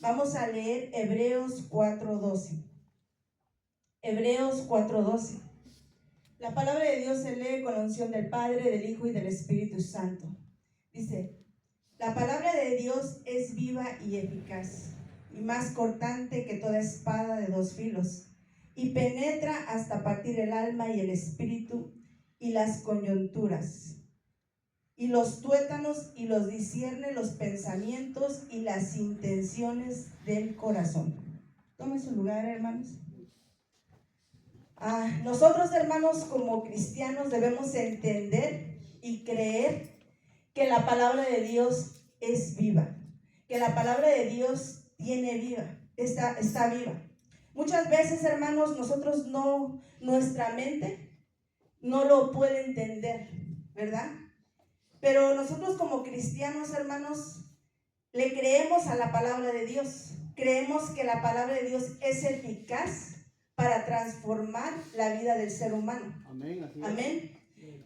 Vamos a leer Hebreos 4:12. Hebreos 4:12. La palabra de Dios se lee con la unción del Padre, del Hijo y del Espíritu Santo. Dice: la palabra de Dios es viva y eficaz, y más cortante que toda espada de dos filos, y penetra hasta partir el alma y el espíritu y las coyunturas, y los tuétanos, y los discierne los pensamientos y las intenciones del corazón. Tome su lugar, hermanos. Nosotros, hermanos, como cristianos debemos entender y creer que la palabra de Dios es viva, que la palabra de Dios tiene vida, está viva. Muchas veces, hermanos, nuestra mente no lo puede entender, ¿verdad? Pero nosotros como cristianos, hermanos, le creemos a la palabra de Dios. Creemos que la palabra de Dios es eficaz para transformar la vida del ser humano. Amén. Amén.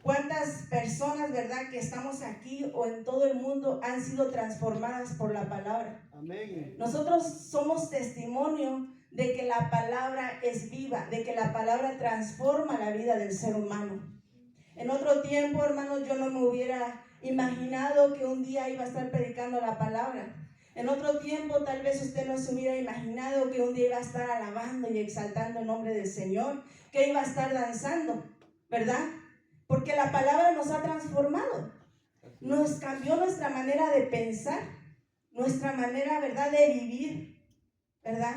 ¿Cuántas personas, verdad, que estamos aquí o en todo el mundo han sido transformadas por la palabra? Amén. Nosotros somos testimonio de que la palabra es viva, de que la palabra transforma la vida del ser humano. En otro tiempo, hermanos, yo no me hubiera imaginado que un día iba a estar predicando la palabra. En otro tiempo, tal vez usted no se hubiera imaginado que un día iba a estar alabando y exaltando el nombre del Señor, que iba a estar danzando, ¿verdad? Porque la palabra nos ha transformado, nos cambió nuestra manera de pensar, nuestra manera, ¿verdad?, de vivir, ¿verdad?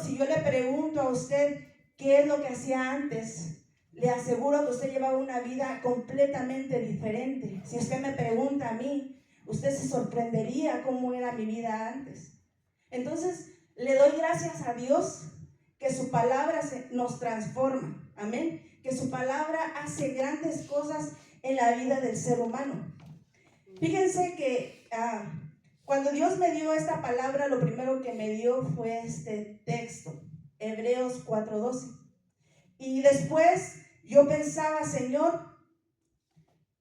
Si yo le pregunto a usted qué es lo que hacía antes, le aseguro que usted llevaba una vida completamente diferente. Si usted me pregunta a mí, usted se sorprendería cómo era mi vida antes. Entonces, le doy gracias a Dios que su palabra nos transforma. Amén. Que su palabra hace grandes cosas en la vida del ser humano. Fíjense que cuando Dios me dio esta palabra, lo primero que me dio fue este texto, Hebreos 4:12. Y después yo pensaba, Señor,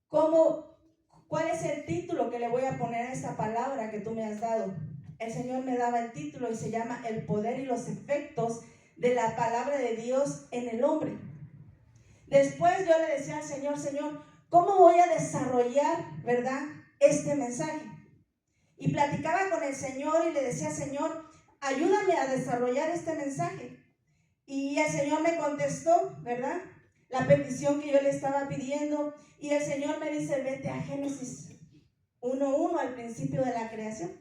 ¿cuál es el título que le voy a poner a esta palabra que tú me has dado? El Señor me daba el título y se llama El poder y los efectos de la palabra de Dios en el hombre. Después yo le decía al Señor, Señor, ¿cómo voy a desarrollar, verdad, este mensaje? Y platicaba con el Señor y le decía, Señor, ayúdame a desarrollar este mensaje. Y el Señor me contestó, ¿verdad?, la petición que yo le estaba pidiendo. Y el Señor me dice, vete a Génesis 1:1, al principio de la creación,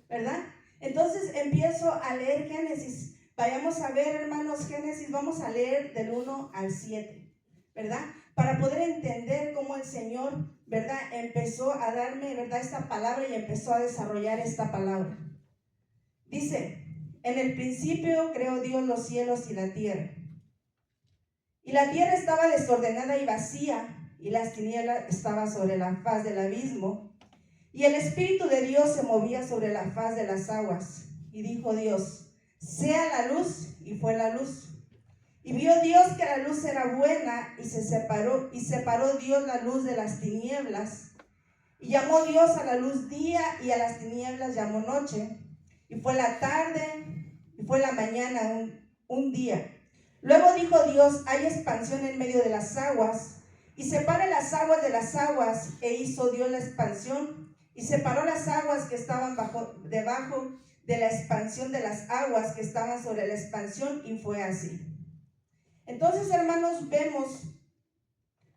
¿verdad? Entonces empiezo a leer Génesis. Vayamos a ver, hermanos, Génesis, vamos a leer del 1 al 7, ¿verdad? Para poder entender cómo el Señor, ¿verdad?, empezó a darme, ¿verdad?, esta palabra y empezó a desarrollar esta palabra. Dice: en el principio creó Dios los cielos y la tierra. Y la tierra estaba desordenada y vacía, y las tinieblas estaban sobre la faz del abismo. Y el Espíritu de Dios se movía sobre la faz de las aguas. Y dijo Dios: sea la luz, y fue la luz. Y vio Dios que la luz era buena, y separó Dios la luz de las tinieblas. Y llamó Dios a la luz día, y a las tinieblas llamó noche. Y fue la tarde, y fue la mañana un día. Luego dijo Dios: hay expansión en medio de las aguas, y separe las aguas de las aguas. E hizo Dios la expansión, y separó las aguas que estaban debajo de la expansión de las aguas que estaban sobre la expansión, y fue así. Entonces, hermanos, vemos,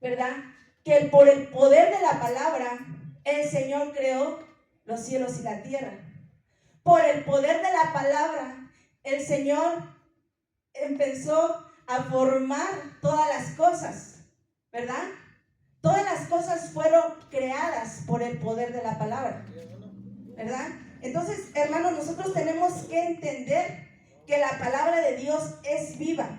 ¿verdad?, que por el poder de la palabra, el Señor creó los cielos y la tierra. Por el poder de la palabra, el Señor empezó a formar todas las cosas, ¿verdad? Todas las cosas fueron creadas por el poder de la palabra, ¿verdad? Entonces, hermanos, nosotros tenemos que entender que la palabra de Dios es viva.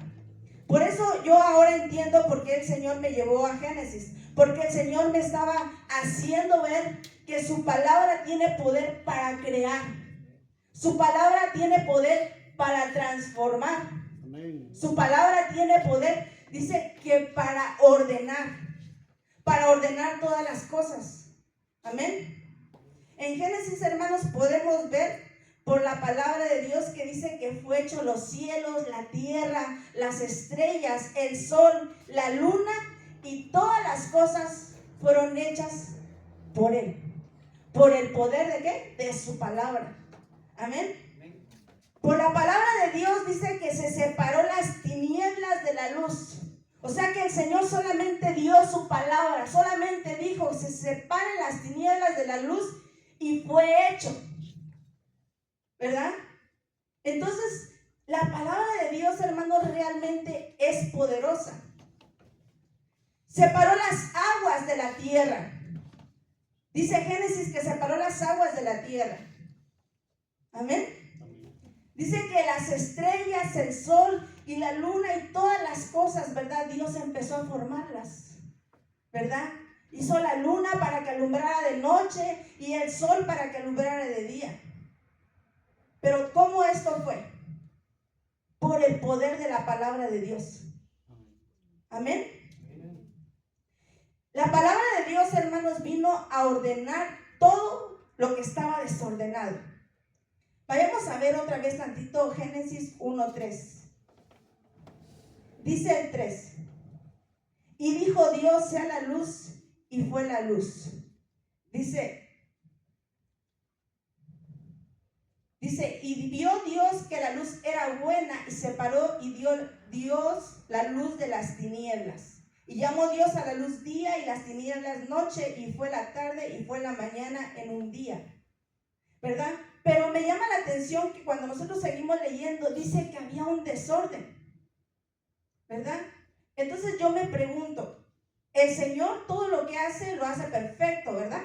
Por eso yo ahora entiendo por qué el Señor me llevó a Génesis, porque el Señor me estaba haciendo ver que su palabra tiene poder para crear. Su palabra tiene poder para transformar. Amén. Su palabra tiene poder, dice, que para ordenar todas las cosas. Amén. En Génesis, hermanos, podemos ver por la palabra de Dios que dice que fue hecho los cielos, la tierra, las estrellas, el sol, la luna y todas las cosas fueron hechas por Él. ¿Por el poder de qué? De su palabra. Amén. Por la palabra de Dios dice que se separó las tinieblas de la luz. O sea que el Señor solamente dio su palabra, solamente dijo, se separen las tinieblas de la luz y fue hecho. ¿Verdad? Entonces, la palabra de Dios, hermanos, realmente es poderosa. Separó las aguas de la tierra. Dice Génesis que separó las aguas de la tierra. Amén. Dice que las estrellas, el sol y la luna y todas las cosas, ¿verdad? Dios empezó a formarlas, ¿verdad? Hizo la luna para que alumbrara de noche y el sol para que alumbrara de día. Pero ¿cómo esto fue? Por el poder de la palabra de Dios. Amén. La palabra de Dios, hermanos, vino a ordenar todo lo que estaba desordenado. Vayamos a ver otra vez tantito Génesis 1:3. Dice el 3. Y dijo Dios, sea la luz, y fue la luz. Dice, y vio Dios que la luz era buena, y separó y dio Dios la luz de las tinieblas. Y llamó Dios a la luz día y las tinieblas noche, y fue la tarde y fue la mañana en un día. ¿Verdad? Pero me llama la atención que cuando nosotros seguimos leyendo, dice que había un desorden. ¿Verdad? Entonces yo me pregunto, el Señor todo lo que hace, lo hace perfecto, ¿verdad?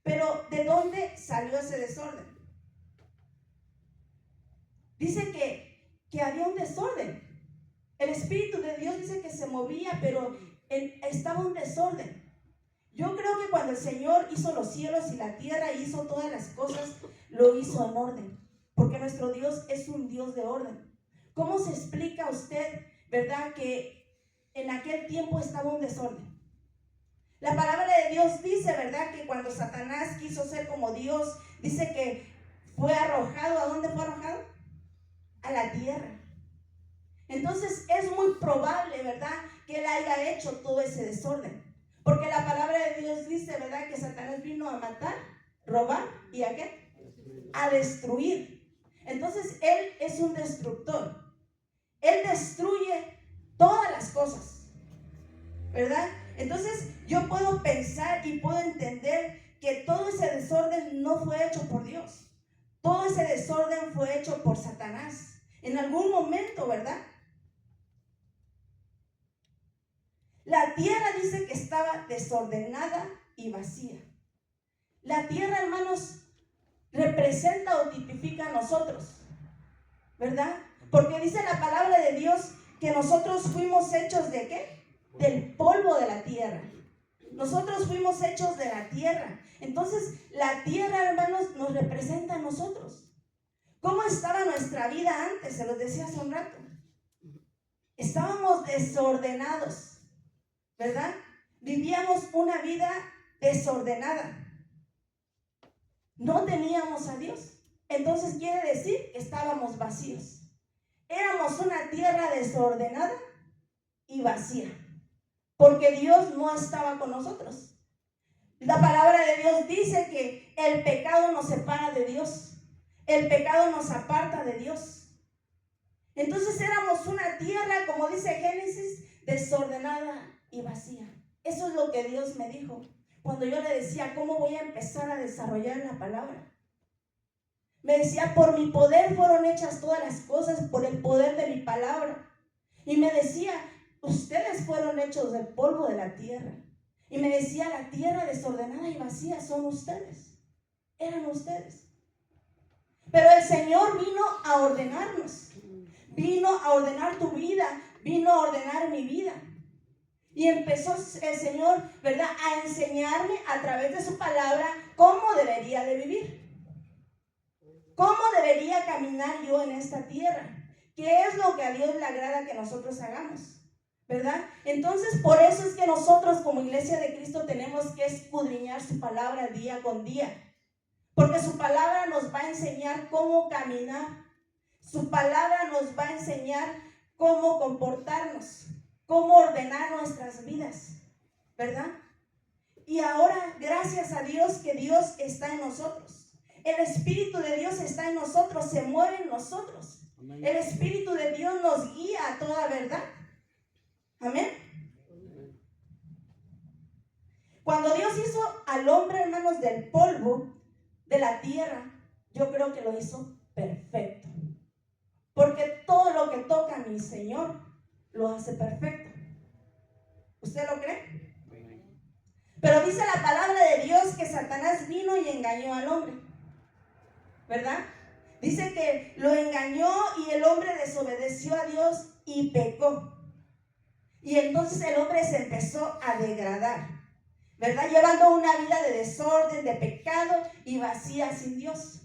Pero ¿de dónde salió ese desorden? Dice que había un desorden. El Espíritu de Dios dice que se movía, pero estaba un desorden. Yo creo que cuando el Señor hizo los cielos y la tierra y hizo todas las cosas, lo hizo en orden. Porque nuestro Dios es un Dios de orden. ¿Cómo se explica usted, verdad, que en aquel tiempo estaba un desorden? La palabra de Dios dice, verdad, que cuando Satanás quiso ser como Dios, dice que fue arrojado. ¿A dónde fue arrojado? A la tierra. Entonces es muy probable, ¿verdad?, que él haya hecho todo ese desorden. Porque la palabra de Dios dice, ¿verdad?, que Satanás vino a matar, robar y ¿a qué? A destruir. Entonces él es un destructor. Él destruye todas las cosas, ¿verdad? Entonces yo puedo pensar y puedo entender que todo ese desorden no fue hecho por Dios. Todo ese desorden fue hecho por Satanás. En algún momento, ¿verdad? La tierra dice que estaba desordenada y vacía. La tierra, hermanos, representa o tipifica a nosotros, ¿verdad? Porque dice la palabra de Dios que nosotros fuimos hechos ¿de qué? Del polvo de la tierra. Nosotros fuimos hechos de la tierra. Entonces, la tierra, hermanos, nos representa a nosotros. ¿Cómo estaba nuestra vida antes? Se los decía hace un rato. Estábamos desordenados, ¿verdad? Vivíamos una vida desordenada. No teníamos a Dios. Entonces quiere decir que estábamos vacíos. Éramos una tierra desordenada y vacía, porque Dios no estaba con nosotros. La palabra de Dios dice que el pecado nos separa de Dios. El pecado nos aparta de Dios. Entonces éramos una tierra, como dice Génesis, desordenada y vacía. Eso es lo que Dios me dijo cuando yo le decía, ¿cómo voy a empezar a desarrollar la palabra? Me decía, por mi poder fueron hechas todas las cosas, por el poder de mi palabra. Y me decía, ustedes fueron hechos del polvo de la tierra. Y me decía, la tierra desordenada y vacía son ustedes. Eran ustedes. Pero el Señor vino a ordenarnos. Vino a ordenar tu vida. Vino a ordenar mi vida. Y empezó el Señor, ¿verdad?, a enseñarme a través de su palabra cómo debería de vivir. ¿Cómo debería caminar yo en esta tierra? ¿Qué es lo que a Dios le agrada que nosotros hagamos? ¿Verdad? Entonces, por eso es que nosotros como Iglesia de Cristo tenemos que escudriñar su palabra día con día. Porque su palabra nos va a enseñar cómo caminar. Su palabra nos va a enseñar cómo comportarnos, cómo ordenar nuestras vidas, ¿verdad? Y ahora, gracias a Dios, que Dios está en nosotros. El Espíritu de Dios está en nosotros, se mueve en nosotros. El Espíritu de Dios nos guía a toda verdad. Amén. Cuando Dios hizo al hombre, hermanos, del polvo de la tierra, yo creo que lo hizo perfecto. Porque todo lo que toca mi Señor lo hace perfecto. ¿Usted lo cree? Pero dice la palabra de Dios que Satanás vino y engañó al hombre, ¿verdad? Dice que lo engañó y el hombre desobedeció a Dios y pecó. Y entonces el hombre se empezó a degradar, ¿verdad? Llevando una vida de desorden, de pecado y vacía sin Dios,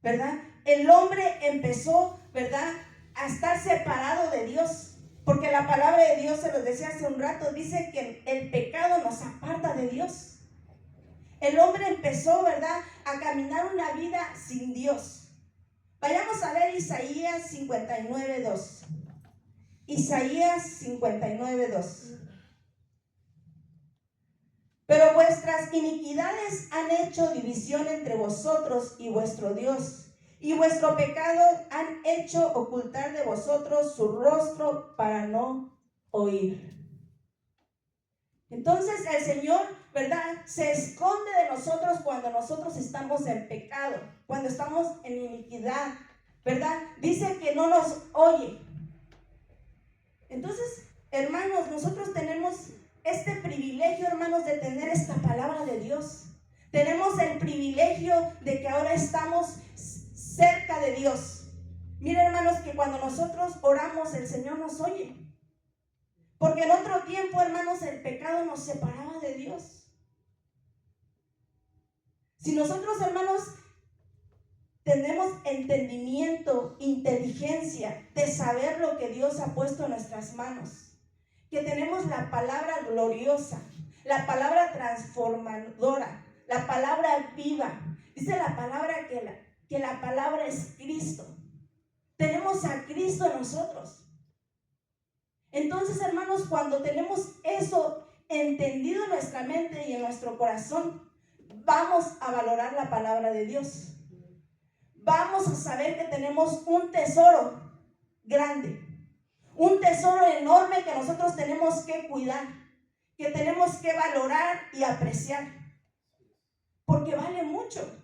¿verdad? El hombre empezó, ¿verdad?, a estar separado de Dios. Porque la palabra de Dios, se los decía hace un rato, dice que el pecado nos aparta de Dios. El hombre empezó, ¿verdad?, a caminar una vida sin Dios. Vayamos a ver Isaías 59:2. Isaías 59:2. Pero vuestras iniquidades han hecho división entre vosotros y vuestro Dios, y vuestro pecado han hecho ocultar de vosotros su rostro para no oír. Entonces el Señor, ¿verdad?, se esconde de nosotros cuando nosotros estamos en pecado, cuando estamos en iniquidad, ¿verdad? Dice que no nos oye. Entonces, hermanos, nosotros tenemos este privilegio, hermanos, de tener esta palabra de Dios. Tenemos el privilegio de que ahora estamos cerca de Dios. Miren, hermanos, que cuando nosotros oramos, el Señor nos oye. Porque en otro tiempo, hermanos, el pecado nos separaba de Dios. Si nosotros, hermanos, tenemos entendimiento, inteligencia de saber lo que Dios ha puesto en nuestras manos, que tenemos la palabra gloriosa, la palabra transformadora, la palabra viva. Dice la palabra que la palabra es Cristo. Tenemos a Cristo en nosotros. Entonces, hermanos, cuando tenemos eso entendido en nuestra mente y en nuestro corazón, vamos a valorar la palabra de Dios. Vamos a saber que tenemos un tesoro grande, un tesoro enorme que nosotros tenemos que cuidar, que tenemos que valorar y apreciar, porque vale mucho.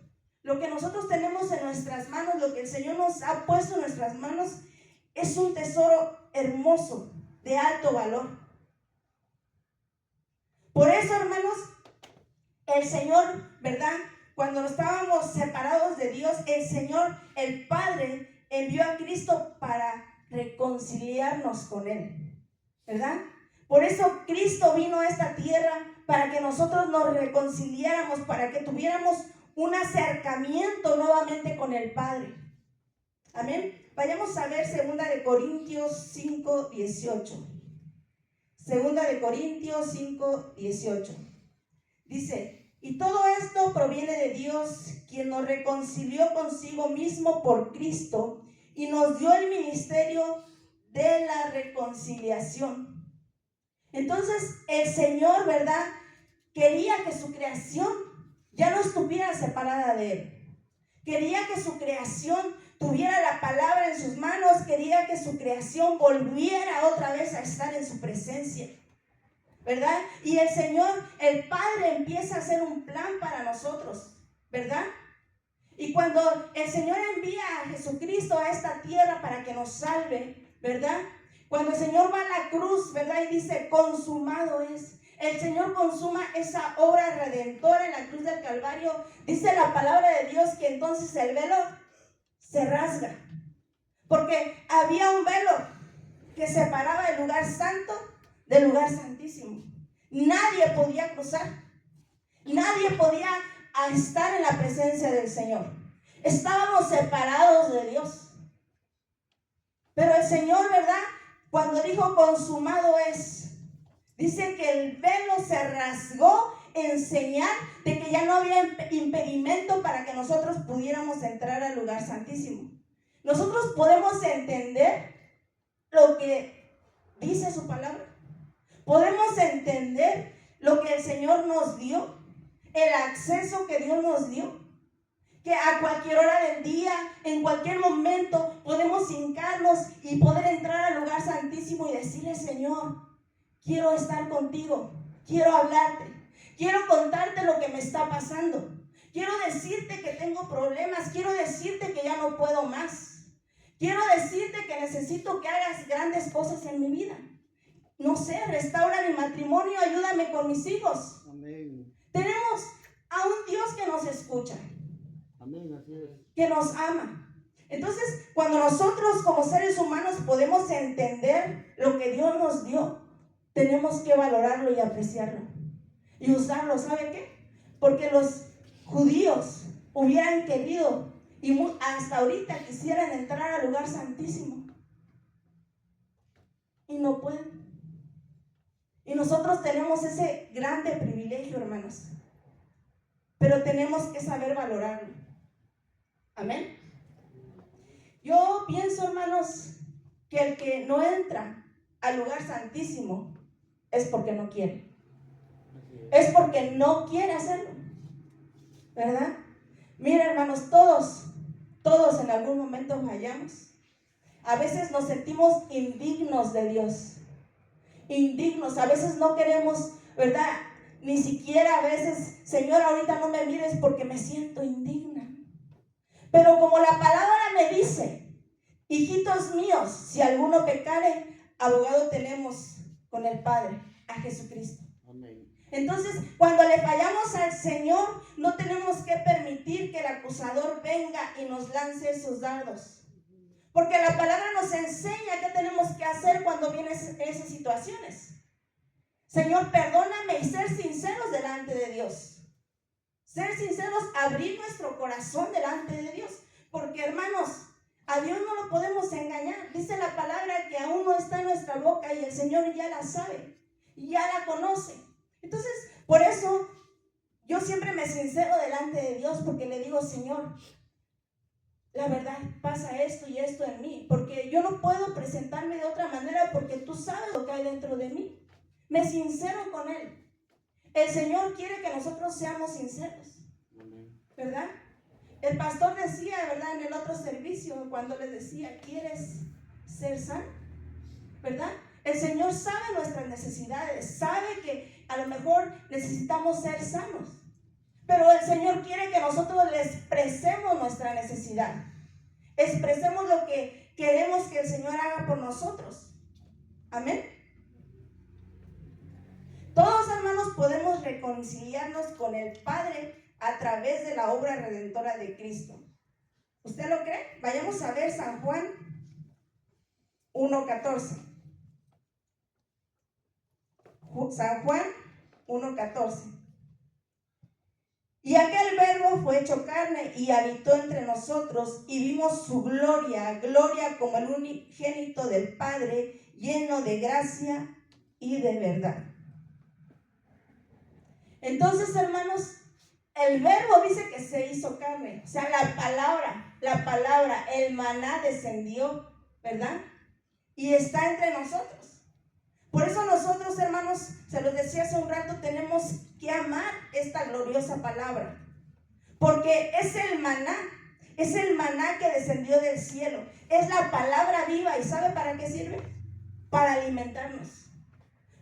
Lo que nosotros tenemos en nuestras manos, lo que el Señor nos ha puesto en nuestras manos, es un tesoro hermoso, de alto valor. Por eso, hermanos, el Señor, ¿verdad?, cuando estábamos separados de Dios, el Señor, el Padre, envió a Cristo para reconciliarnos con Él, ¿verdad? Por eso Cristo vino a esta tierra para que nosotros nos reconciliáramos, para que tuviéramos un acercamiento nuevamente con el Padre. Amén. Vayamos a ver 2 Corintios 5:18. 2 Corintios 5:18. Dice: y todo esto proviene de Dios, quien nos reconcilió consigo mismo por Cristo y nos dio el ministerio de la reconciliación. Entonces el Señor, ¿verdad?, quería que su creación ya no estuviera separada de Él. Quería que su creación tuviera la palabra en sus manos. Quería que su creación volviera otra vez a estar en su presencia, ¿verdad? Y el Señor, el Padre, empieza a hacer un plan para nosotros, ¿verdad? Y cuando el Señor envía a Jesucristo a esta tierra para que nos salve, ¿verdad? Cuando el Señor va a la cruz, ¿verdad?, y dice: consumado es. El Señor consuma esa obra redentora en la cruz del Calvario. Dice la palabra de Dios que entonces el velo se rasga, porque había un velo que separaba el lugar santo del lugar santísimo. Nadie podía cruzar, nadie podía estar en la presencia del Señor. Estábamos separados de Dios. Pero el Señor, ¿verdad?, cuando dijo consumado es, dice que el velo se rasgó enseñar de que ya no había impedimento para que nosotros pudiéramos entrar al lugar santísimo. Nosotros podemos entender lo que dice su palabra. Podemos entender lo que el Señor nos dio, el acceso que Dios nos dio, que a cualquier hora del día, en cualquier momento, podemos hincarnos y poder entrar al lugar santísimo y decirle: Señor, quiero estar contigo, quiero hablarte, quiero contarte lo que me está pasando, quiero decirte que tengo problemas, quiero decirte que ya no puedo más, quiero decirte que necesito que hagas grandes cosas en mi vida. No sé, restaura mi matrimonio, ayúdame con mis hijos. Amén. Tenemos a un Dios que nos escucha. Amén, así es. Que nos ama. Entonces, cuando nosotros como seres humanos podemos entender lo que Dios nos dio, tenemos que valorarlo y apreciarlo y usarlo. ¿Sabe qué? Porque los judíos hubieran querido y hasta ahorita quisieran entrar al lugar santísimo y no pueden. Y nosotros tenemos ese grande privilegio, hermanos, pero tenemos que saber valorarlo. Amén. Yo pienso, hermanos, que el que no entra al lugar santísimo es porque no quiere. Es porque no quiere hacerlo, ¿verdad? Mira, hermanos, todos en algún momento fallamos. A veces nos sentimos indignos de Dios. Indignos, a veces no queremos, ¿verdad? Ni siquiera a veces: Señor, ahorita no me mires porque me siento indigna. Pero como la palabra me dice: hijitos míos, si alguno pecare, abogado tenemos con el Padre, a Jesucristo. Amén. Entonces, cuando le fallamos al Señor, no tenemos que permitir que el acusador venga y nos lance esos dardos. Porque la palabra nos enseña qué tenemos que hacer cuando vienen esas situaciones. Señor, perdóname, y ser sinceros delante de Dios. Ser sinceros, abrir nuestro corazón delante de Dios. Porque, hermanos, a Dios no lo podemos engañar. Dice la palabra que aún no está en nuestra boca y el Señor ya la sabe, ya la conoce. Entonces, por eso yo siempre me sincero delante de Dios, porque le digo: Señor, la verdad, pasa esto y esto en mí, porque yo no puedo presentarme de otra manera, porque tú sabes lo que hay dentro de mí. Me sincero con Él. El Señor quiere que nosotros seamos sinceros, ¿verdad? El pastor decía, ¿verdad?, en el otro servicio, cuando les decía: ¿quieres ser sano? ¿Verdad? El Señor sabe nuestras necesidades, sabe que a lo mejor necesitamos ser sanos, pero el Señor quiere que nosotros le expresemos nuestra necesidad, expresemos lo que queremos que el Señor haga por nosotros. Amén. Todos, hermanos, podemos reconciliarnos con el Padre a través de la obra redentora de Cristo. ¿Usted lo cree? Vayamos a ver San Juan 1:14. San Juan 1:14. Y aquel verbo fue hecho carne y habitó entre nosotros, y vimos su gloria, gloria como el unigénito del Padre, lleno de gracia y de verdad. Entonces, hermanos, el verbo dice que se hizo carne. O sea, la palabra, el maná descendió, ¿verdad? Y está entre nosotros. Por eso nosotros, hermanos, se los decía hace un rato, tenemos que amar esta gloriosa palabra. Porque es el maná que descendió del cielo. Es la palabra viva. ¿Y sabe para qué sirve? Para alimentarnos.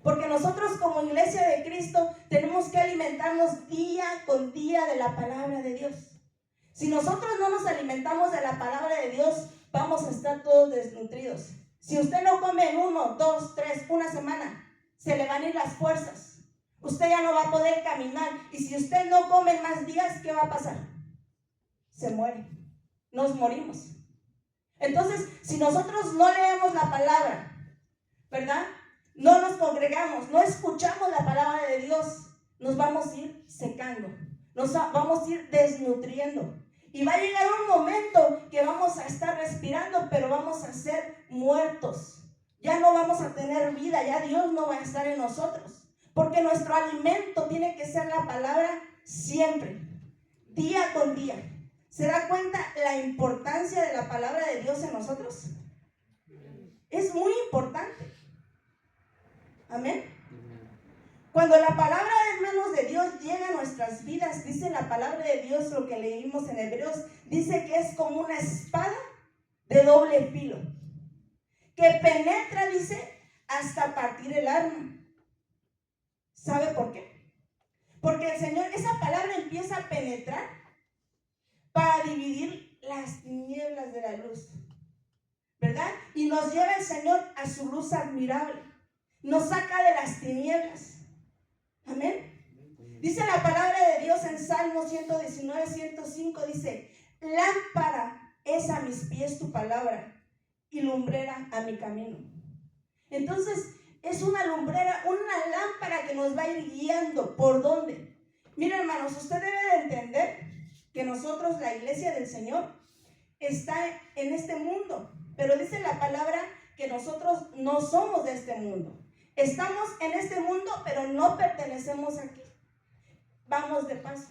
Porque nosotros como iglesia de Cristo tenemos que alimentarnos día con día de la palabra de Dios. Si nosotros no nos alimentamos de la palabra de Dios, vamos a estar todos desnutridos. Si usted no come en 1, 2, 3, una semana, se le van a ir las fuerzas. Usted ya no va a poder caminar. Y si usted no come más días, ¿qué va a pasar? Se muere. Nos morimos. Entonces, si nosotros no leemos la palabra, ¿verdad?, no nos congregamos, no escuchamos la palabra de Dios, nos vamos a ir secando, nos vamos a ir desnutriendo. Y va a llegar un momento que vamos a estar respirando, pero vamos a ser muertos. Ya no vamos a tener vida, ya Dios no va a estar en nosotros. Porque nuestro alimento tiene que ser la palabra siempre, día con día. ¿Se da cuenta la importancia de la palabra de Dios en nosotros? Es muy importante. Amén. Cuando la palabra, hermanos, de Dios llega a nuestras vidas, dice la palabra de Dios, lo que leímos en Hebreos, dice que es como una espada de doble filo, que penetra, dice, hasta partir el alma. ¿Sabe por qué? Porque el Señor, esa palabra empieza a penetrar para dividir las tinieblas de la luz, ¿verdad? Y nos lleva el Señor a su luz admirable, nos saca de las tinieblas. Amén. Dice la palabra de Dios en Salmo 119, 105, dice: lámpara es a mis pies tu palabra y lumbrera a mi camino. Entonces, es una lumbrera, una lámpara que nos va a ir guiando. ¿Por dónde? Mira, hermanos, usted debe de entender que nosotros, la iglesia del Señor, está en este mundo, pero dice la palabra que nosotros no somos de este mundo. Estamos en este mundo, pero no pertenecemos aquí. Vamos de paso.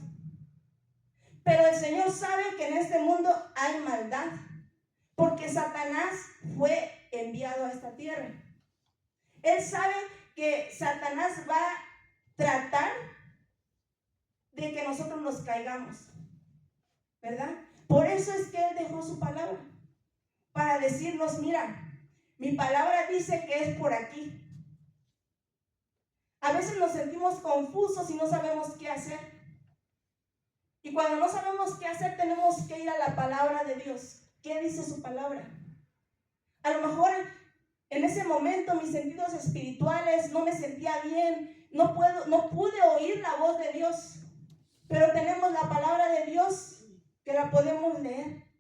Pero el Señor sabe que en este mundo hay maldad, porque Satanás fue enviado a esta tierra. Él sabe que Satanás va a tratar de que nosotros nos caigamos, ¿verdad? Por eso es que Él dejó su palabra, para decirnos: mira, mi palabra dice que es por aquí. A veces nos sentimos confusos y no sabemos qué hacer. Y cuando no sabemos qué hacer, tenemos que ir a la palabra de Dios. ¿Qué dice su palabra? A lo mejor en ese momento mis sentidos espirituales no me sentía bien, no pude oír la voz de Dios, pero tenemos la palabra de Dios que la podemos leer.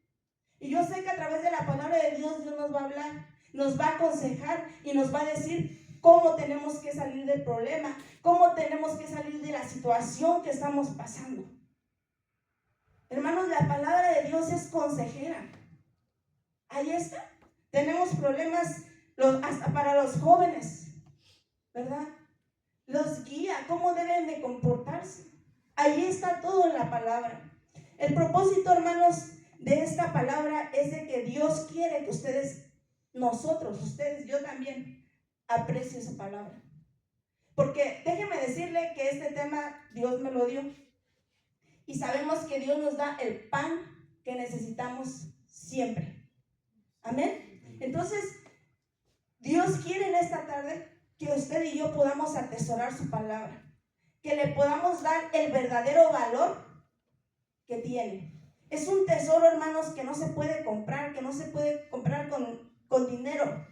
Y yo sé que a través de la palabra de Dios, Dios nos va a hablar, nos va a aconsejar y nos va a decir cómo tenemos que salir del problema, cómo tenemos que salir de la situación que estamos pasando. Hermanos, la palabra de Dios es consejera. Ahí está. Tenemos problemas hasta para los jóvenes, ¿verdad? Los guía, cómo deben de comportarse. Ahí está todo en la palabra. El propósito, hermanos, de esta palabra es de que Dios quiere que ustedes, yo también, aprecie su palabra. Porque déjeme decirle que este tema Dios me lo dio. Y sabemos que Dios nos da el pan que necesitamos siempre. Amén. Entonces, Dios quiere en esta tarde que usted y yo podamos atesorar su palabra, que le podamos dar el verdadero valor que tiene. Es un tesoro, hermanos, que no se puede comprar, con dinero.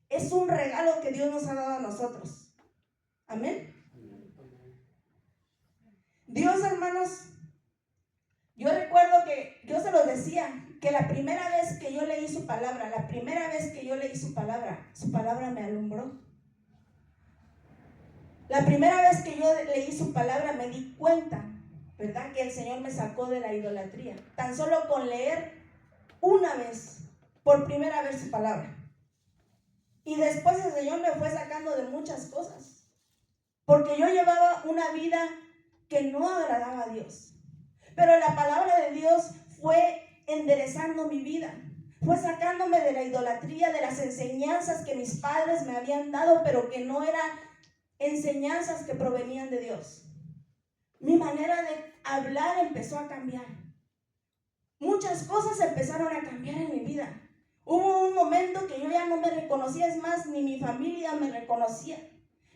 Es un regalo que Dios nos ha dado a nosotros. Amén. Dios, hermanos, yo recuerdo que yo se los decía, que la primera vez que yo leí su palabra, su palabra me alumbró. La primera vez que yo leí su palabra me di cuenta, ¿verdad?, que el Señor me sacó de la idolatría. Tan solo con leer una vez, por primera vez, su palabra. Y después el Señor me fue sacando de muchas cosas, porque yo llevaba una vida que no agradaba a Dios. Pero la palabra de Dios fue enderezando mi vida, fue sacándome de la idolatría, de las enseñanzas que mis padres me habían dado, pero que no eran enseñanzas que provenían de Dios. Mi manera de hablar empezó a cambiar. Muchas cosas empezaron a cambiar en mi vida. Hubo un momento que yo ya no me reconocía, es más, ni mi familia me reconocía.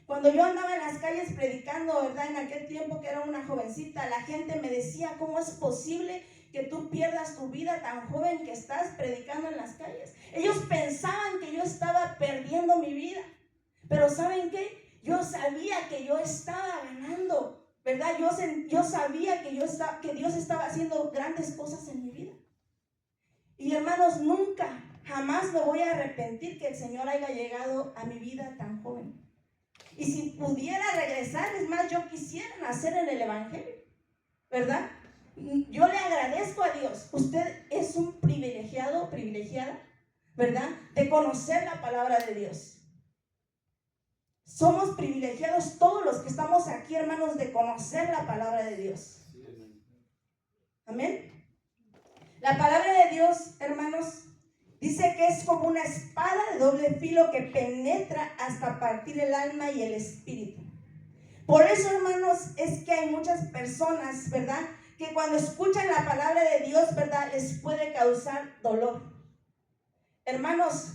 Cuando yo andaba en las calles predicando, ¿verdad?, en aquel tiempo que era una jovencita, la gente me decía: ¿cómo es posible que tú pierdas tu vida tan joven que estás predicando en las calles? Ellos pensaban que yo estaba perdiendo mi vida, pero ¿saben qué? Yo sabía que yo estaba ganando, ¿verdad? Yo sabía que Dios estaba haciendo grandes cosas en mi vida. Y hermanos, jamás me voy a arrepentir que el Señor haya llegado a mi vida tan joven. Y si pudiera regresar, es más, yo quisiera nacer en el Evangelio, ¿verdad? Yo le agradezco a Dios. Usted es un privilegiada, ¿verdad?, de conocer la palabra de Dios. Somos privilegiados todos los que estamos aquí, hermanos, de conocer la palabra de Dios. Amén. La palabra de Dios, hermanos, dice que es como una espada de doble filo que penetra hasta partir el alma y el espíritu. Por eso, hermanos, es que hay muchas personas, ¿verdad?, que cuando escuchan la palabra de Dios, ¿verdad?, les puede causar dolor. Hermanos,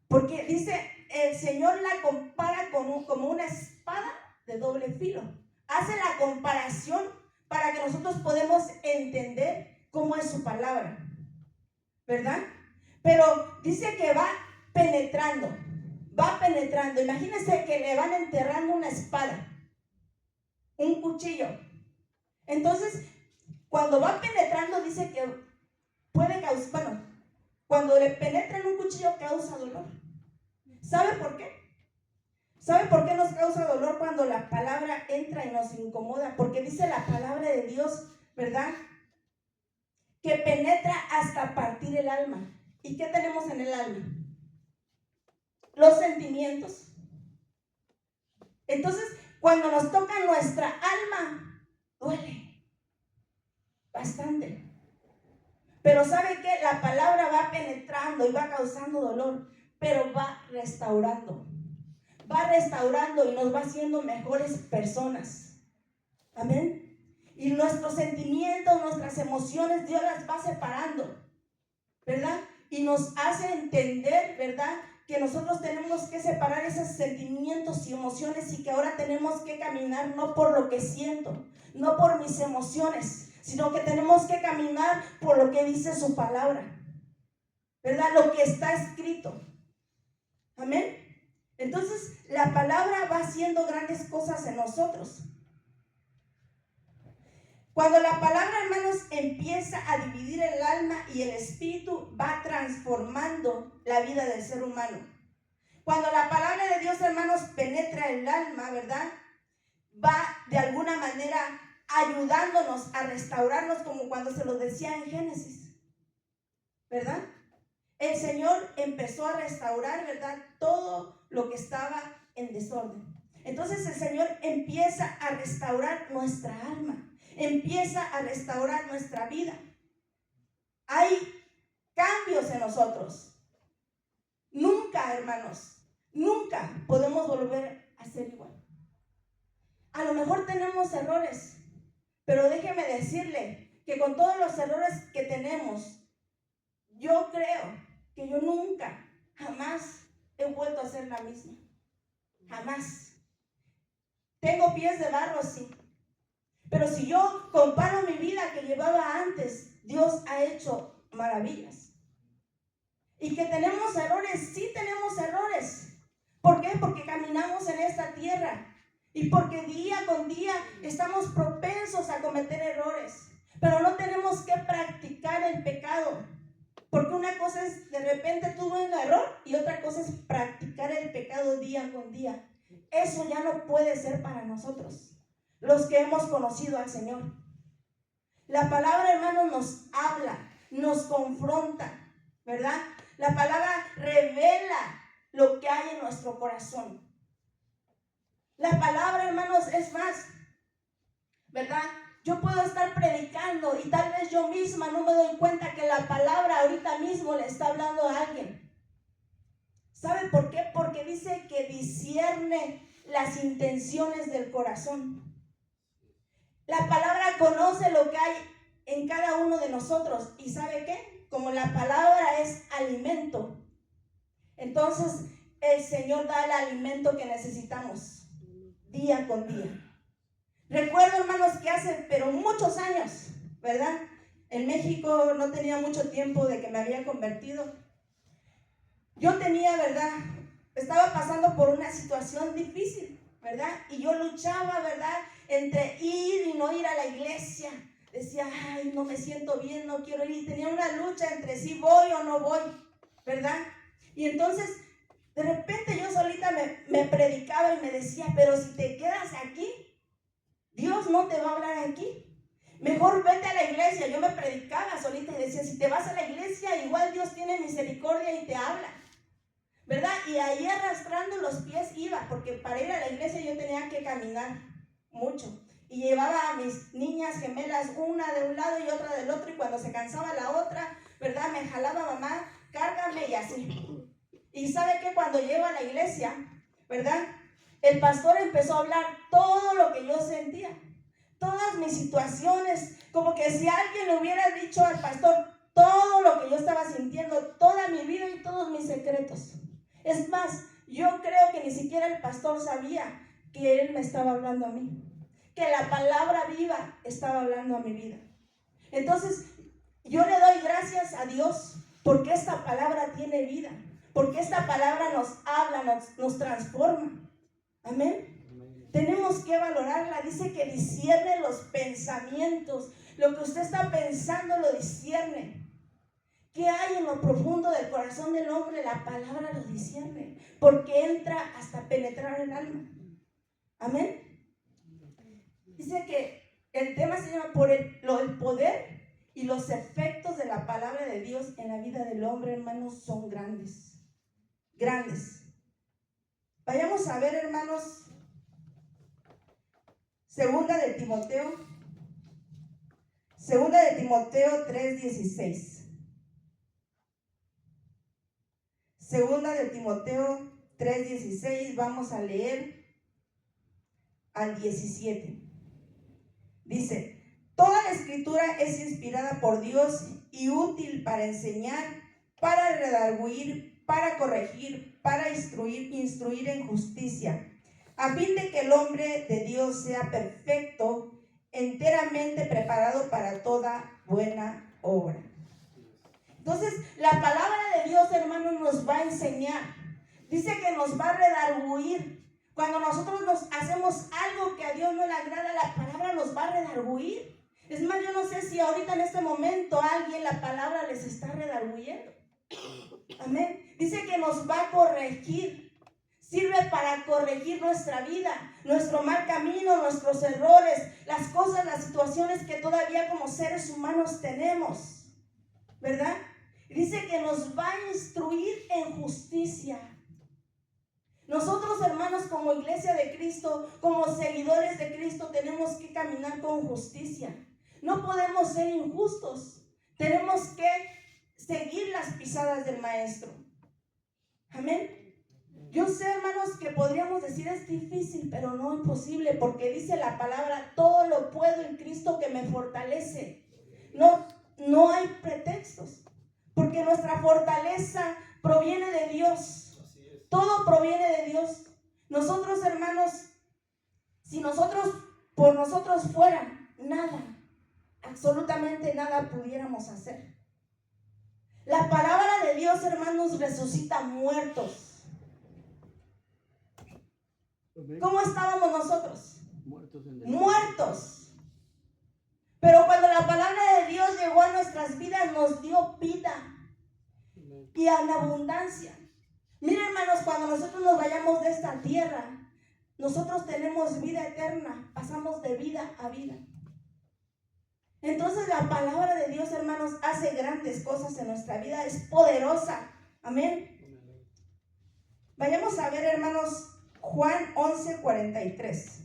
porque dice, el Señor la compara como una espada de doble filo. Hace la comparación para que nosotros podamos entender cómo es su palabra, ¿verdad? Pero dice que va penetrando. Imagínense que le van enterrando una espada, un cuchillo. Entonces, cuando va penetrando, dice que puede causar, cuando le penetra en un cuchillo causa dolor. ¿Sabe por qué? ¿Sabe por qué nos causa dolor cuando la palabra entra y nos incomoda? Porque dice la palabra de Dios, ¿verdad?, que penetra hasta partir el alma. ¿Y qué tenemos en el alma? Los sentimientos. Entonces, cuando nos toca nuestra alma, duele bastante. Pero ¿sabe qué? La palabra va penetrando y va causando dolor, pero va restaurando y nos va haciendo mejores personas. Amén. Y nuestros sentimientos, nuestras emociones, Dios las va separando, ¿verdad? Y nos hace entender, ¿verdad?, que nosotros tenemos que separar esos sentimientos y emociones y que ahora tenemos que caminar no por lo que siento, no por mis emociones, sino que tenemos que caminar por lo que dice su palabra, ¿verdad? Lo que está escrito. Amén. Entonces, la palabra va haciendo grandes cosas en nosotros. Cuando la palabra, hermanos, empieza a dividir el alma y el espíritu, va transformando la vida del ser humano. Cuando la palabra de Dios, hermanos, penetra el alma, ¿verdad?, va de alguna manera ayudándonos a restaurarnos, como cuando se lo decía en Génesis, ¿verdad? El Señor empezó a restaurar, ¿verdad?, todo lo que estaba en desorden. Entonces el Señor empieza a restaurar nuestra alma, empieza a restaurar nuestra vida. Hay cambios en nosotros. Nunca, hermanos, nunca podemos volver a ser igual. A lo mejor tenemos errores, pero déjeme decirle que con todos los errores que tenemos, yo creo que yo nunca, jamás he vuelto a ser la misma. Jamás. Tengo pies de barro, sí. Pero si yo comparo mi vida que llevaba antes, Dios ha hecho maravillas. Y que tenemos errores, sí tenemos errores. ¿Por qué? Porque caminamos en esta tierra. Y porque día con día estamos propensos a cometer errores. Pero no tenemos que practicar el pecado. Porque una cosa es, de repente tuve un error, y otra cosa es practicar el pecado día con día. Eso ya no puede ser para nosotros, los que hemos conocido al Señor. La palabra, hermanos, nos habla, nos confronta, ¿verdad? La palabra revela lo que hay en nuestro corazón. La palabra, hermanos, es más, ¿verdad? Yo puedo estar predicando y tal vez yo misma no me doy cuenta que la palabra ahorita mismo le está hablando a alguien. ¿Sabe por qué? Porque dice que discierne las intenciones del corazón. La palabra conoce lo que hay en cada uno de nosotros. ¿Y sabe qué? Como la palabra es alimento, entonces el Señor da el alimento que necesitamos día con día. Recuerdo, hermanos, que hace, pero muchos años, ¿verdad? En México no tenía mucho tiempo de que me había convertido. Yo tenía, ¿verdad?, estaba pasando por una situación difícil, ¿verdad? Y yo luchaba, ¿verdad?, entre ir y no ir a la iglesia. Decía, ay, no me siento bien, no quiero ir. Tenía una lucha entre si voy o no voy, ¿verdad? Y entonces, de repente yo solita me predicaba y me decía, pero si te quedas aquí, Dios no te va a hablar aquí. Mejor vete a la iglesia. Yo me predicaba solita y decía, si te vas a la iglesia, igual Dios tiene misericordia y te habla. ¿verdad? Y ahí arrastrando los pies iba, porque para ir a la iglesia yo tenía que caminar mucho. Y llevaba a mis niñas gemelas, una de un lado y otra del otro, y cuando se cansaba la otra, ¿verdad? Me jalaba, mamá, cárgame, y así. Y ¿sabe qué? Cuando llego a la iglesia, ¿verdad? El pastor empezó a hablar todo lo que yo sentía, todas mis situaciones, como que si alguien le hubiera dicho al pastor todo lo que yo estaba sintiendo, toda mi vida y todos mis secretos. Es más, yo creo que ni siquiera el pastor sabía que él me estaba hablando a mí, que la palabra viva estaba hablando a mi vida. Entonces, yo le doy gracias a Dios porque esta palabra tiene vida, porque esta palabra nos habla, nos transforma. Amén. Tenemos que valorarla. Dice que discierne los pensamientos. Lo que usted está pensando lo discierne. ¿Qué hay en lo profundo del corazón del hombre? La palabra lo discierne, porque entra hasta penetrar el alma. Amén. Dice que el tema se llama por el poder y los efectos de la palabra de Dios en la vida del hombre, hermanos, son grandes. Grandes. Vayamos a ver, hermanos, Segunda de Timoteo 3:16. Segunda de Timoteo 3:16, vamos a leer al 17. Dice: toda la escritura es inspirada por Dios y útil para enseñar, para redarguir, para corregir, para instruir en justicia, a fin de que el hombre de Dios sea perfecto, enteramente preparado para toda buena obra. Entonces, la palabra de Dios, hermanos, nos va a enseñar. Dice que nos va a redarguir. Cuando nosotros nos hacemos algo que a Dios no le agrada, la palabra nos va a redarguir. Es más, yo no sé si ahorita en este momento alguien la palabra les está redarguyendo. Amén. Dice que nos va a corregir. Sirve para corregir nuestra vida, nuestro mal camino, nuestros errores, las cosas, las situaciones que todavía como seres humanos tenemos, ¿verdad? Dice que nos va a instruir en justicia. Nosotros, hermanos, como iglesia de Cristo, como seguidores de Cristo, tenemos que caminar con justicia. No podemos ser injustos. Tenemos que seguir las pisadas del Maestro. Amén. Yo sé, hermanos, que podríamos decir es difícil, pero no imposible, porque dice la palabra: todo lo puedo en Cristo que me fortalece. No hay pretextos, porque nuestra fortaleza proviene de Dios. Todo proviene de Dios. Nosotros, hermanos, si nosotros por nosotros fuera, nada, absolutamente nada pudiéramos hacer. La palabra de Dios, hermanos, resucita muertos. ¿Cómo estábamos nosotros? Muertos. Pero cuando la palabra de Dios llegó a nuestras vidas, nos dio vida y en abundancia. Miren, hermanos, cuando nosotros nos vayamos de esta tierra, nosotros tenemos vida eterna, pasamos de vida a vida. Entonces la palabra de Dios, hermanos, hace grandes cosas en nuestra vida, es poderosa. Amén. Vayamos a ver, hermanos, Juan 11:43.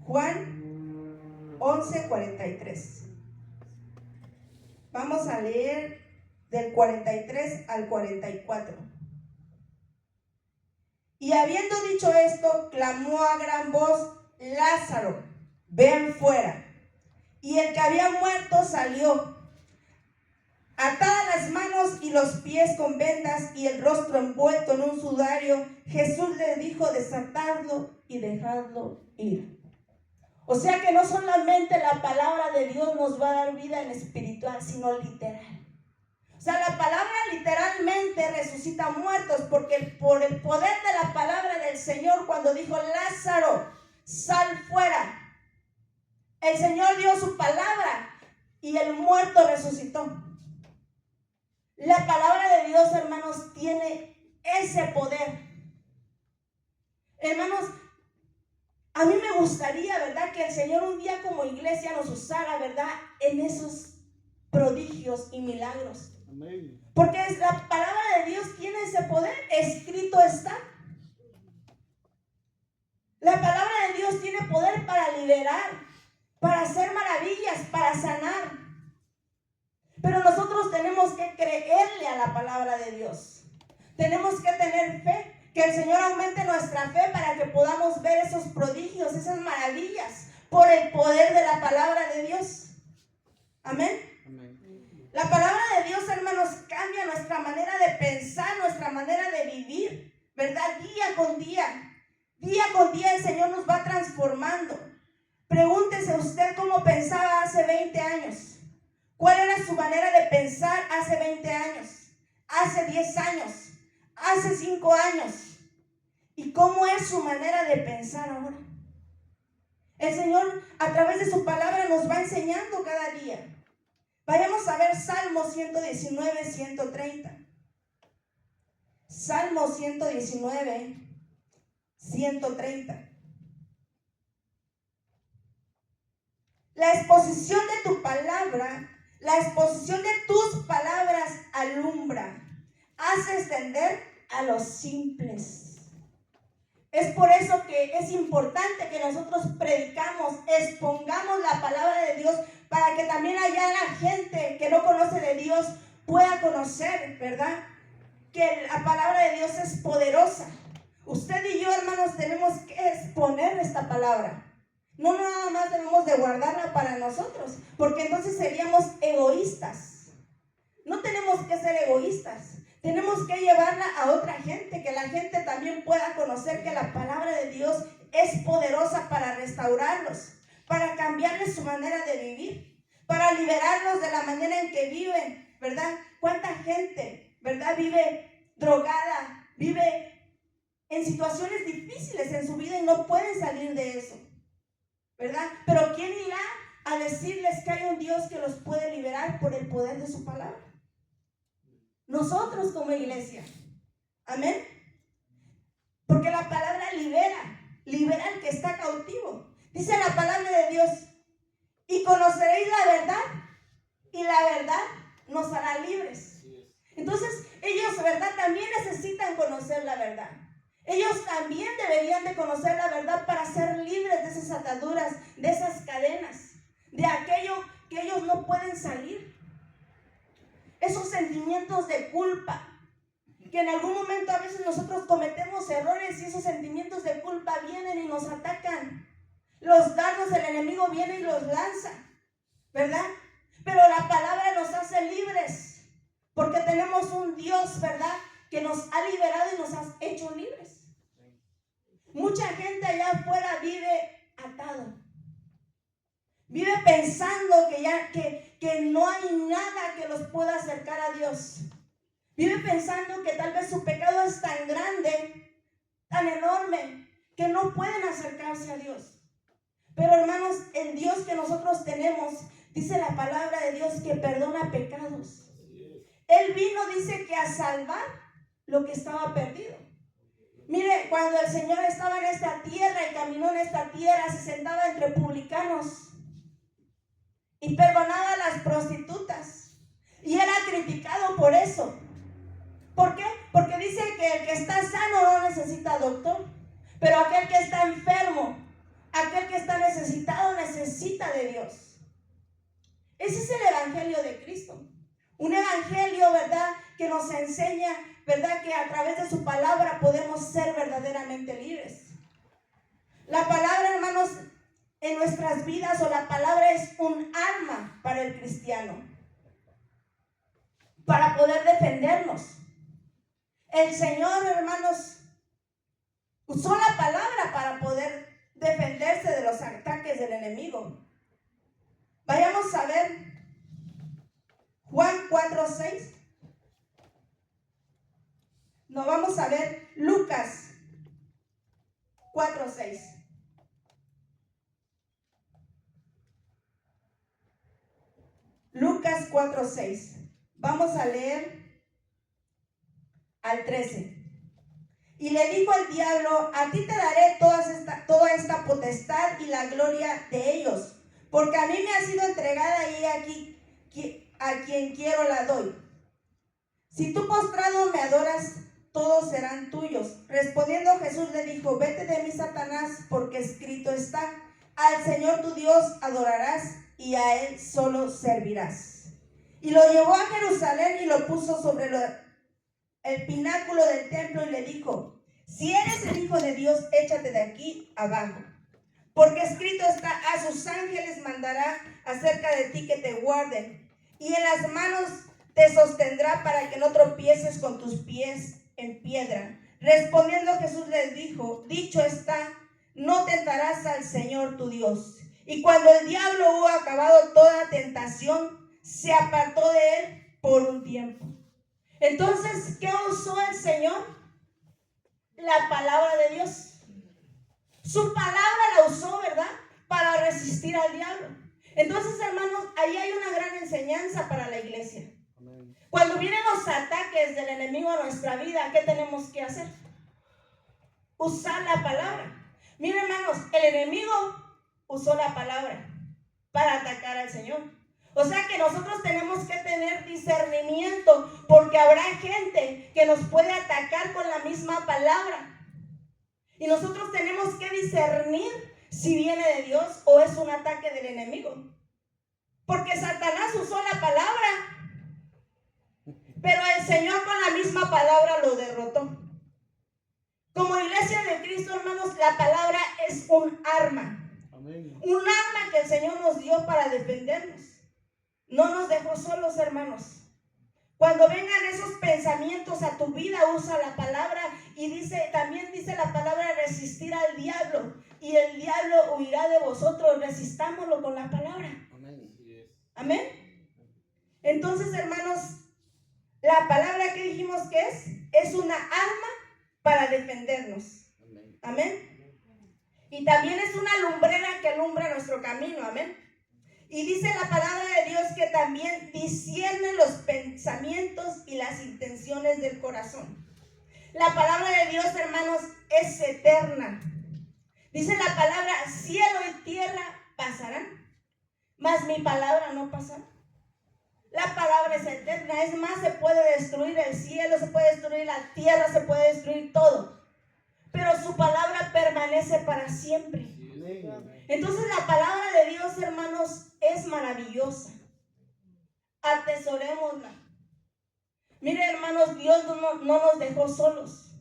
Juan 11:43. Vamos a leer del 43 al 44. Y habiendo dicho esto, clamó a gran voz: Lázaro, ven fuera. Y el que había muerto salió, atadas las manos y los pies con vendas y el rostro envuelto en un sudario. Jesús le dijo: desatadlo y dejadlo ir. O sea que no solamente la palabra de Dios nos va a dar vida en espiritual, sino literal. O sea, la palabra literalmente resucita muertos, porque por el poder de la palabra del Señor, cuando dijo: Lázaro, sal fuera, el Señor dio su palabra y el muerto resucitó. La palabra de Dios, hermanos, tiene ese poder. Hermanos, a mí me gustaría, ¿verdad?, que el Señor un día como iglesia nos usara, ¿verdad?, en esos prodigios y milagros. Amén. Porque la palabra de Dios tiene ese poder, escrito está. La palabra de Dios tiene poder para liberar, para hacer maravillas, para sanar. Pero nosotros tenemos que creerle a la palabra de Dios. Tenemos que tener fe, que el Señor aumente nuestra fe para que podamos ver esos prodigios, esas maravillas, por el poder de la palabra de Dios. Amén. Amén. La palabra de Dios, hermanos, cambia nuestra manera de pensar, nuestra manera de vivir, ¿verdad? Día con día. Día con día el Señor nos va transformando. Pregúntese usted cómo pensaba hace 20 años. ¿Cuál era su manera de pensar hace 20 años? Hace 10 años. Hace 5 años. ¿Y cómo es su manera de pensar ahora? El Señor a través de su palabra nos va enseñando cada día. Vayamos a ver Salmo 119, 130. Salmo 119, 130. La exposición de tu palabra, la exposición de tus palabras alumbra, hace extender a los simples. Es por eso que es importante que nosotros predicamos, expongamos la palabra de Dios para que también allá la gente que no conoce de Dios pueda conocer, ¿verdad? Que la palabra de Dios es poderosa. Usted y yo, hermanos, tenemos que exponer esta palabra. No nada más debemos de guardarla para nosotros, porque entonces seríamos egoístas. No tenemos que ser egoístas. Tenemos que llevarla a otra gente, que la gente también pueda conocer que la palabra de Dios es poderosa para restaurarlos, para cambiarles su manera de vivir, para liberarlos de la manera en que viven, ¿verdad? ¿Cuánta gente, verdad, vive drogada, vive en situaciones difíciles en su vida y no pueden salir de eso, ¿verdad? Pero ¿quién irá a decirles que hay un Dios que los puede liberar por el poder de su palabra? Nosotros como iglesia. Amén. Porque la palabra libera al que está cautivo. Dice la palabra de Dios: y conoceréis la verdad, y la verdad nos hará libres. Entonces ellos, ¿verdad?, también necesitan conocer la verdad. Ellos también deberían de conocer la verdad para ser libres de esas ataduras, de esas cadenas, de aquello que ellos no pueden salir. Esos sentimientos de culpa, que en algún momento a veces nosotros cometemos errores y esos sentimientos de culpa vienen y nos atacan. Los dardos del enemigo vienen y los lanza, ¿verdad? Pero la palabra nos hace libres, porque tenemos un Dios, ¿verdad?, que nos ha liberado y nos ha hecho libres. Mucha gente allá afuera vive atado. Vive pensando que no hay nada que los pueda acercar a Dios. Vive pensando que tal vez su pecado es tan grande, tan enorme, que no pueden acercarse a Dios. Pero hermanos, el Dios que nosotros tenemos, dice la palabra de Dios, que perdona pecados. Él vino, dice, que a salvar lo que estaba perdido. Mire, cuando el Señor estaba en esta tierra y caminó en esta tierra, se sentaba entre publicanos y perdonaba a las prostitutas. Y era criticado por eso. ¿Por qué? Porque dice que el que está sano no necesita doctor, pero aquel que está enfermo, aquel que está necesitado, necesita de Dios. Ese es el evangelio de Cristo. Un evangelio, ¿verdad?, que nos enseña, ¿verdad?, que a través de su palabra podemos ser verdaderamente libres. La palabra, hermanos, en nuestras vidas, o la palabra es un arma para el cristiano, para poder defendernos. El Señor, hermanos, usó la palabra para poder defenderse de los ataques del enemigo. Vayamos a ver Juan 4:6. No, vamos a ver Lucas 4:6. Lucas 4:6. Vamos a leer al 13. Y le dijo al diablo: a ti te daré toda esta potestad y la gloria de ellos, porque a mí me ha sido entregada y aquí a quien quiero la doy. Si tú postrado me adoras, todos serán tuyos. Respondiendo Jesús le dijo, vete de mí, Satanás, porque escrito está, al Señor tu Dios adorarás y a Él solo servirás. Y lo llevó a Jerusalén y lo puso sobre el pináculo del templo y le dijo, si eres el Hijo de Dios, échate de aquí abajo. Porque escrito está, a sus ángeles mandará acerca de ti que te guarden, y en las manos te sostendrá para que no tropieces con tus pies en piedra. Respondiendo Jesús les dijo, dicho está, no tentarás al Señor tu Dios. Y cuando el diablo hubo acabado toda tentación, se apartó de él por un tiempo. Entonces, ¿qué usó el Señor? La palabra de Dios. Su palabra la usó, ¿verdad? Para resistir al diablo. Entonces, hermanos, ahí hay una gran enseñanza para la iglesia. Amén. Cuando vienen los ataques del enemigo a nuestra vida, ¿qué tenemos que hacer? Usar la palabra. Miren, hermanos, el enemigo usó la palabra para atacar al Señor. O sea que nosotros tenemos que tener discernimiento, porque habrá gente que nos puede atacar con la misma palabra. Y nosotros tenemos que discernir si viene de Dios o es un ataque del enemigo. Porque Satanás usó la palabra, pero el Señor con la misma palabra lo derrotó. Como iglesia de Cristo, hermanos, la palabra es un arma. Amén. Un arma que el Señor nos dio para defendernos. No nos dejó solos, hermanos. Cuando vengan esos pensamientos a tu vida, usa la palabra. Y también dice la palabra resistir al diablo. Y el diablo huirá de vosotros. Resistámoslo con la palabra. Amén. Amén. Entonces, hermanos, la palabra que dijimos que es una arma para defendernos. Amén. Amén. Y también es una lumbrera que alumbra nuestro camino. Amén. Y dice la palabra de Dios que también discierne los pensamientos y las intenciones del corazón. La palabra de Dios, hermanos, es eterna. Dice la palabra, cielo y tierra pasarán, mas mi palabra no pasará. La palabra es eterna. Es más, se puede destruir el cielo, se puede destruir la tierra, se puede destruir todo. Pero su palabra permanece para siempre. Entonces la palabra de Dios, hermanos, es maravillosa. Atesorémosla. Mire, hermanos, Dios no nos dejó solos.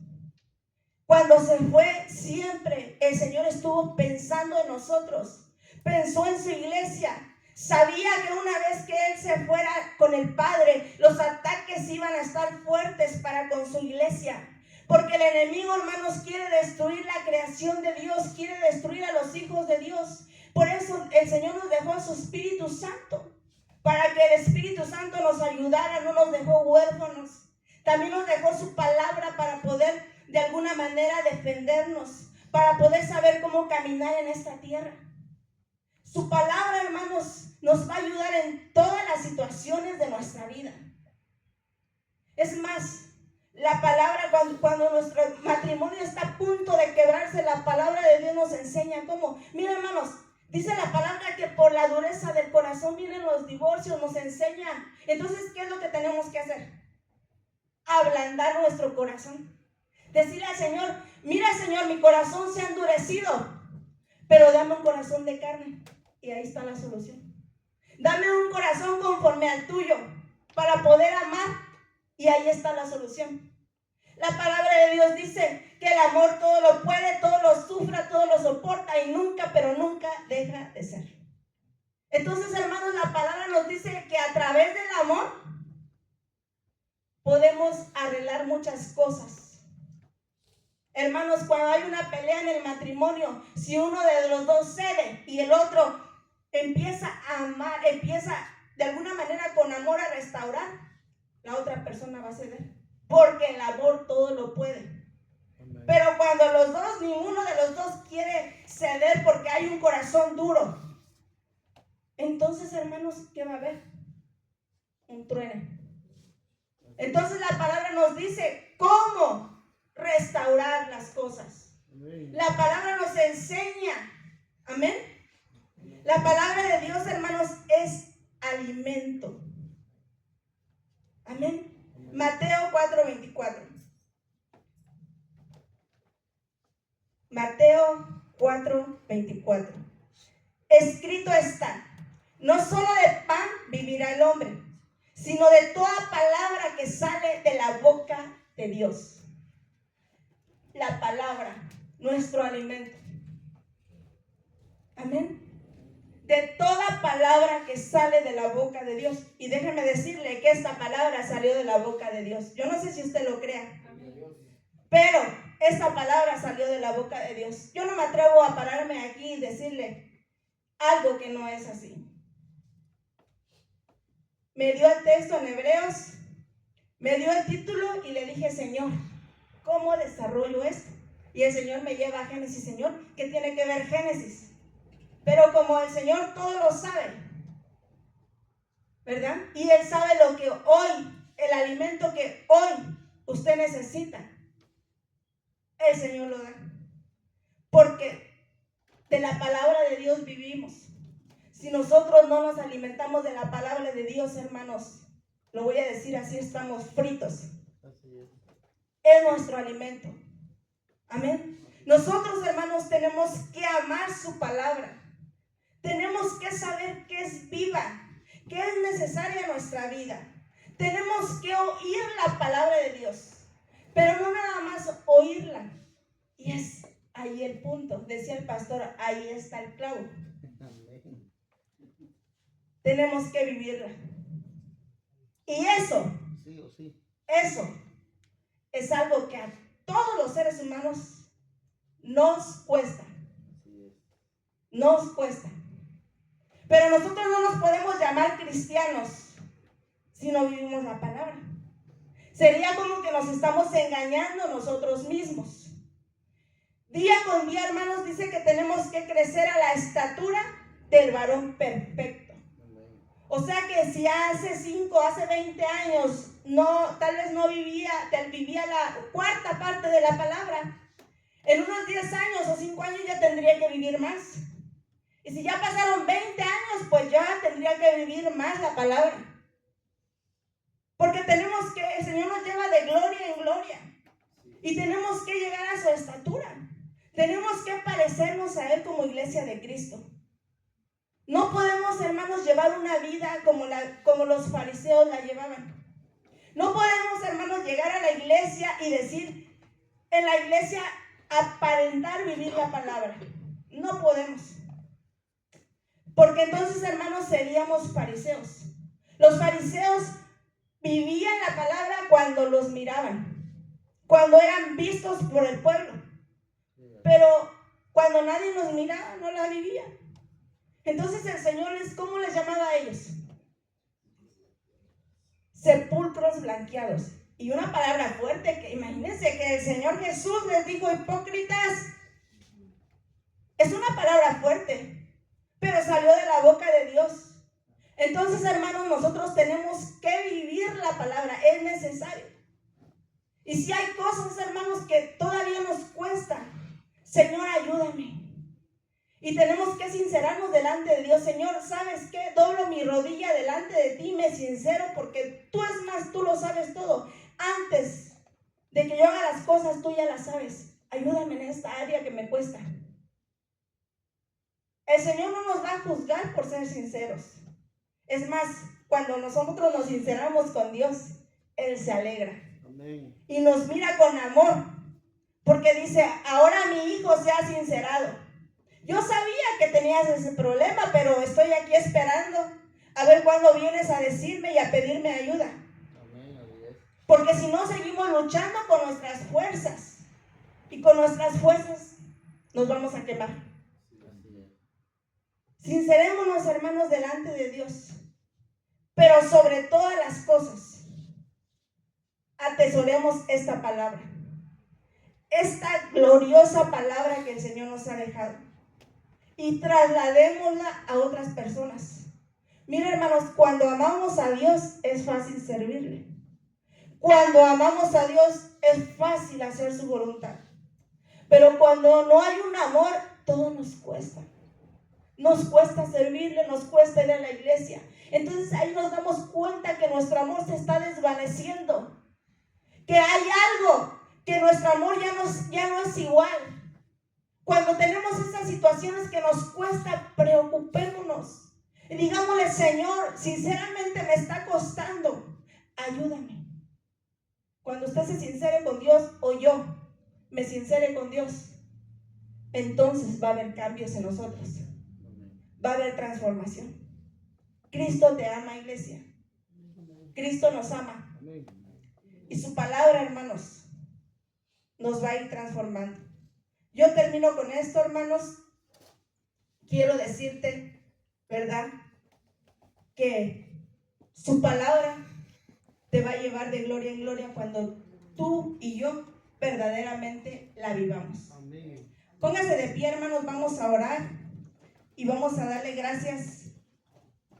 Cuando se fue, siempre el Señor estuvo pensando en nosotros. Pensó en su iglesia. Sabía que una vez que Él se fuera con el Padre, los ataques iban a estar fuertes para con su iglesia. Porque el enemigo, hermanos, quiere destruir la creación de Dios, quiere destruir a los hijos de Dios. Por eso el Señor nos dejó a su Espíritu Santo, para que el Espíritu Santo nos ayudara, no nos dejó huérfanos. También nos dejó su palabra para poder de alguna manera defendernos, para poder saber cómo caminar en esta tierra. Su palabra, hermanos, nos va a ayudar en todas las situaciones de nuestra vida. Es más, la palabra, cuando nuestro matrimonio está a punto de quebrarse, la palabra de Dios nos enseña cómo. Mira, hermanos, dice la palabra que por la dureza del corazón vienen los divorcios, nos enseña. Entonces, ¿qué es lo que tenemos que hacer? Ablandar nuestro corazón. Decirle al Señor, mira, Señor, mi corazón se ha endurecido, pero dame un corazón de carne. Y ahí está la solución. Dame un corazón conforme al tuyo para poder amar. Y ahí está la solución. La palabra de Dios dice que el amor todo lo puede, todo lo sufre, todo lo soporta y nunca, pero nunca deja de ser. Entonces, hermanos, la palabra nos dice que a través del amor podemos arreglar muchas cosas. Hermanos, cuando hay una pelea en el matrimonio, si uno de los dos cede y el otro empieza a amar, empieza de alguna manera con amor a restaurar, la otra persona va a ceder, porque el amor todo lo puede. Amén. Pero cuando ninguno de los dos quiere ceder porque hay un corazón duro, entonces, hermanos, ¿qué va a haber? Un trueno. Entonces la palabra nos dice cómo restaurar las cosas. Amén. La palabra nos enseña. Amén. La palabra de Dios, hermanos, es alimento. Amén. Mateo 4:24. Mateo 4:24. Escrito está: no solo de pan vivirá el hombre, sino de toda palabra que sale de la boca de Dios. La palabra, nuestro alimento. Amén. De toda palabra que sale de la boca de Dios. Y déjeme decirle que esta palabra salió de la boca de Dios. Yo no sé si usted lo crea, pero esta palabra salió de la boca de Dios. Yo no me atrevo a pararme aquí y decirle algo que no es así. Me dio el texto en Hebreos, me dio el título y le dije: Señor, ¿cómo desarrollo esto? Y el Señor me lleva a Génesis. Señor, ¿qué tiene que ver Génesis? Pero como el Señor todo lo sabe, ¿verdad? Y Él sabe lo que hoy, el alimento que hoy usted necesita, el Señor lo da. Porque de la palabra de Dios vivimos. Si nosotros no nos alimentamos de la palabra de Dios, hermanos, lo voy a decir así, estamos fritos. Es nuestro alimento. Amén. Nosotros, hermanos, tenemos que amar su palabra. Tenemos que saber que es viva, que es necesaria en nuestra vida. Tenemos que oír la palabra de Dios, pero no nada más oírla. Y es ahí el punto. Decía el pastor, ahí está el clavo. Tenemos que vivirla. Y eso es algo que a todos los seres humanos nos cuesta. Nos cuesta. Pero nosotros no nos podemos llamar cristianos si no vivimos la palabra. Sería como que nos estamos engañando nosotros mismos. Día con día, hermanos, dice que tenemos que crecer a la estatura del varón perfecto. O sea que si hace 5, hace 20 años, tal vez no vivía la cuarta parte de la palabra, en unos 10 años o 5 años ya tendría que vivir más. Y si ya pasaron 20 años, pues ya tendría que vivir más la palabra. Porque el Señor nos lleva de gloria en gloria. Y tenemos que llegar a su estatura. Tenemos que parecernos a Él como iglesia de Cristo. No podemos, hermanos, llevar una vida como los fariseos la llevaban. No podemos, hermanos, llegar a la iglesia y decir, en la iglesia, aparentar vivir la palabra. No podemos. Porque entonces, hermanos, seríamos fariseos. Los fariseos vivían la palabra cuando los miraban, cuando eran vistos por el pueblo. Pero cuando nadie los miraba, no la vivían. Entonces el Señor ¿cómo les llamaba a ellos? Sepulcros blanqueados. Y una palabra fuerte, que imagínense que el Señor Jesús les dijo: hipócritas. Es una palabra fuerte, pero salió de la boca de Dios. Entonces, hermanos, nosotros tenemos que vivir la palabra, es necesario. Y si hay cosas, hermanos, que todavía nos cuesta, Señor, ayúdame. Y tenemos que sincerarnos delante de Dios. Señor, ¿sabes qué? Doblo mi rodilla delante de ti, me sincero, porque tú lo sabes todo. Antes de que yo haga las cosas, tú ya las sabes. Ayúdame en esta área que me cuesta. El Señor no nos va a juzgar por ser sinceros. Es más, cuando nosotros nos sinceramos con Dios, Él se alegra. Amén. Y nos mira con amor, porque dice: ahora mi hijo se ha sincerado. Yo sabía que tenías ese problema, pero estoy aquí esperando a ver cuándo vienes a decirme y a pedirme ayuda. Amén. Porque si no, seguimos luchando con nuestras fuerzas. Y con nuestras fuerzas nos vamos a quemar. Sincerémonos, hermanos, delante de Dios. Pero sobre todas las cosas, atesoremos esta palabra. Esta gloriosa palabra que el Señor nos ha dejado. Y trasladémosla a otras personas. Miren, hermanos, cuando amamos a Dios es fácil servirle. Cuando amamos a Dios es fácil hacer su voluntad. Pero cuando no hay un amor, todo nos cuesta. Nos cuesta servirle, nos cuesta ir a la iglesia. Entonces ahí nos damos cuenta que nuestro amor se está desvaneciendo. que hay algo, que nuestro amor ya no es igual. Cuando tenemos esas situaciones que nos cuesta, preocupémonos y digámosle: Señor, sinceramente me está costando, ayúdame. Cuando usted se sincere con Dios, o yo me sincere con Dios, entonces va a haber cambios en nosotros, va a haber transformación. Cristo te ama, iglesia. Cristo nos ama. Y su palabra, hermanos, nos va a ir transformando. Yo termino con esto, hermanos. Quiero decirte, ¿verdad?, que su palabra te va a llevar de gloria en gloria cuando tú y yo verdaderamente la vivamos. Amén. Póngase de pie, hermanos, vamos a orar y vamos a darle gracias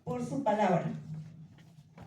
por su palabra.